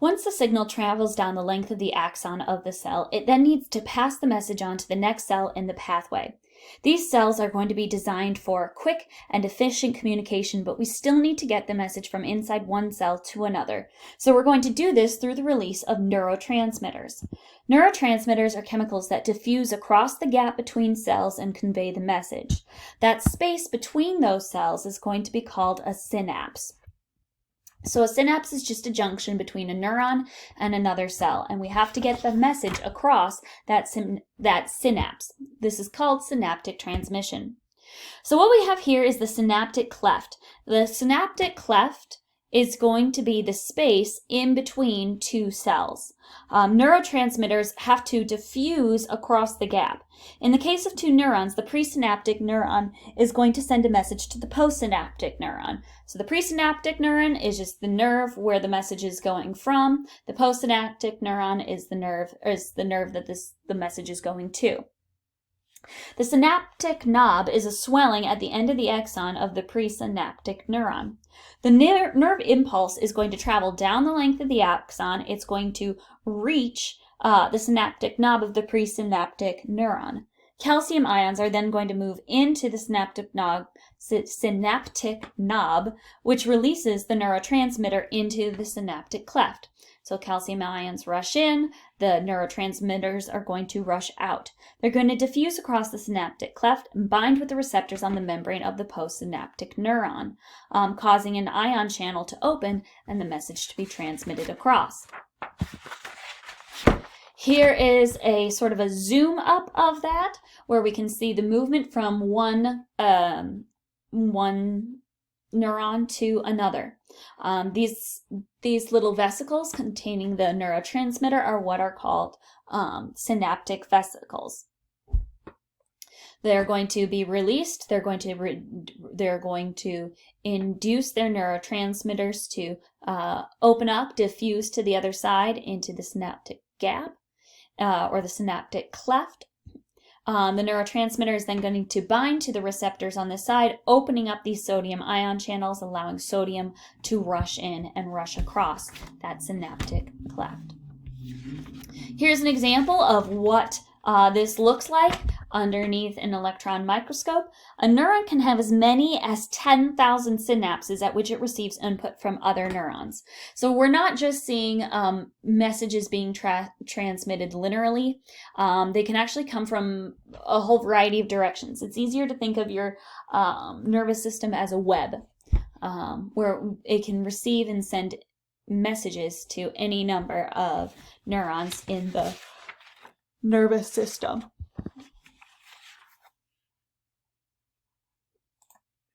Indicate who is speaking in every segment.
Speaker 1: Once the signal travels down the length of the axon of the cell, it then needs to pass the message on to the next cell in the pathway. These cells are going to be designed for quick and efficient communication, but we still need to get the message from inside one cell to another. So we're going to do this through the release of neurotransmitters. Neurotransmitters are chemicals that diffuse across the gap between cells and convey the message. That space between those cells is going to be called a synapse. So a synapse is just a junction between a neuron and another cell, and we have to get the message across that synapse. This is called synaptic transmission. So what we have here is the synaptic cleft. The synaptic cleft is going to be the space in between two cells. Neurotransmitters have to diffuse across the gap. In the case of two neurons, the presynaptic neuron is going to send a message to the postsynaptic neuron. So the presynaptic neuron is just the nerve where the message is going from. The postsynaptic neuron is the nerve that the message is going to. The synaptic knob is a swelling at the end of the axon of the presynaptic neuron. The nerve impulse is going to travel down the length of the axon. It's going to reach the synaptic knob of the presynaptic neuron. Calcium ions are then going to move into the synaptic knob, which releases the neurotransmitter into the synaptic cleft. So calcium ions rush in, the neurotransmitters are going to rush out. They're going to diffuse across the synaptic cleft and bind with the receptors on the membrane of the postsynaptic neuron, causing an ion channel to open and the message to be transmitted across. Here is a sort of a zoom up of that, where we can see the movement from one neuron to another. These little vesicles containing the neurotransmitter are what are called synaptic vesicles. They're going to be released. They're going to induce their neurotransmitters to open up, diffuse to the other side into the synaptic gap or the synaptic cleft. The neurotransmitter is then going to bind to the receptors on this side, opening up these sodium ion channels, allowing sodium to rush in and rush across that synaptic cleft. Here's an example of what this looks like underneath an electron microscope. A neuron can have as many as 10,000 synapses at which it receives input from other neurons. So we're not just seeing messages being transmitted linearly. They can actually come from a whole variety of directions. It's easier to think of your nervous system as a web, where it can receive and send messages to any number of neurons in the nervous system.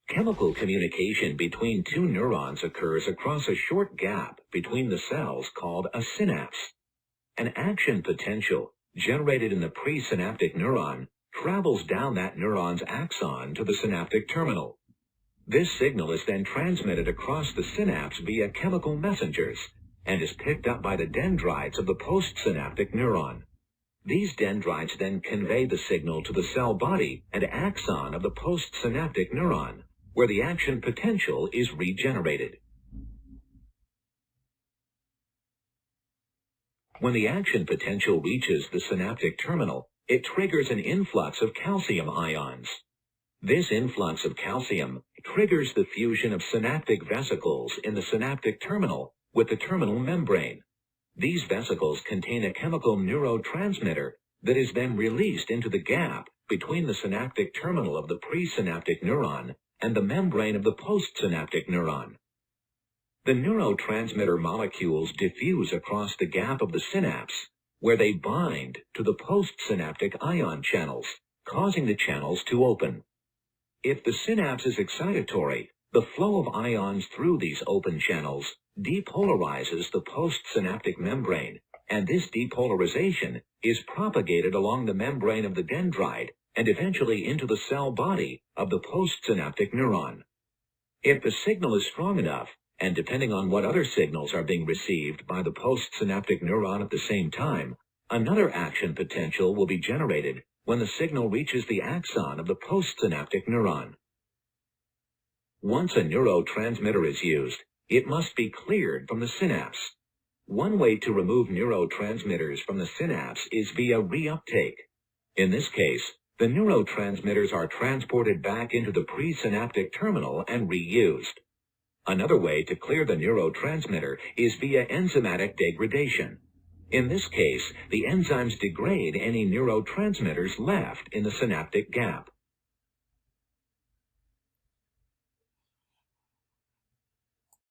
Speaker 2: Chemical communication between two neurons occurs across a short gap between the cells called a synapse. An action potential generated in the presynaptic neuron travels down that neuron's axon to the synaptic terminal. This signal is then transmitted across the synapse via chemical messengers and is picked up by the dendrites of the postsynaptic neuron. These dendrites then convey the signal to the cell body and axon of the postsynaptic neuron, where the action potential is regenerated. When the action potential reaches the synaptic terminal, it triggers an influx of calcium ions. This influx of calcium triggers the fusion of synaptic vesicles in the synaptic terminal with the terminal membrane. These vesicles contain a chemical neurotransmitter that is then released into the gap between the synaptic terminal of the presynaptic neuron and the membrane of the postsynaptic neuron. The neurotransmitter molecules diffuse across the gap of the synapse, where they bind to the postsynaptic ion channels, causing the channels to open. If the synapse is excitatory, the flow of ions through these open channels depolarizes the postsynaptic membrane, and this depolarization is propagated along the membrane of the dendrite and eventually into the cell body of the postsynaptic neuron. If the signal is strong enough, and depending on what other signals are being received by the postsynaptic neuron at the same time, another action potential will be generated when the signal reaches the axon of the postsynaptic neuron. Once a neurotransmitter is used, it must be cleared from the synapse. One way to remove neurotransmitters from the synapse is via reuptake. In this case, the neurotransmitters are transported back into the presynaptic terminal and reused. Another way to clear the neurotransmitter is via enzymatic degradation. In this case, the enzymes degrade any neurotransmitters left in the synaptic gap.